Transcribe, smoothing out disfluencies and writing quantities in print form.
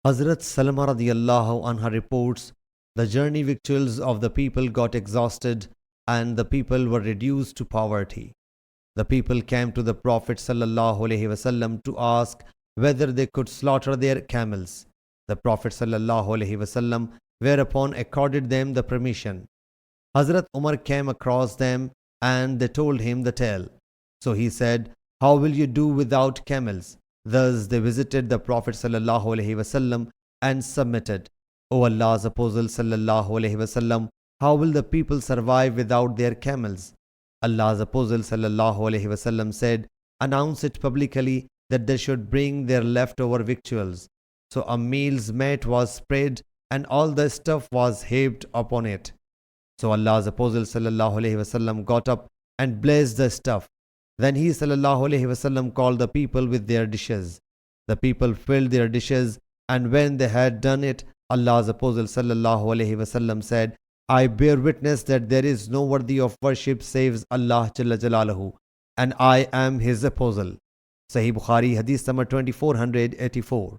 Hazrat Salma radiallahu anha reports, the journey victuals of the people got exhausted and the people were reduced to poverty. The people came to the Prophet sallallahu alaihi wasallam to ask whether they could slaughter their camels. The Prophet sallallahu alaihi wasallam whereupon accorded them the permission. Hazrat Umar came across them and they told him the tale. So he said, "How will you do without camels?" Thus they visited the Prophet sallallahu alaihi wasallam and submitted. O Allah's Apostle sallallahu alaihi wasallam, how will the people survive without their camels? Allah's Apostle sallallahu alaihi wasallam said, "Announce it publicly that they should bring their leftover victuals." So a meal's mat was spread and all the stuff was heaped upon it. So Allah's Apostle sallallahu alaihi wasallam got up and blessed the stuff. Then he sallallahu alaihi wasallam called the people with their dishes. The people filled their dishes, and when they had done it, Allah's Apostle sallallahu alaihi wasallam said, "I bear witness that there is no worthy of worship save Allah Jalla Jalaluhu, and I am His Apostle." Sahih Bukhari Hadith number 2484.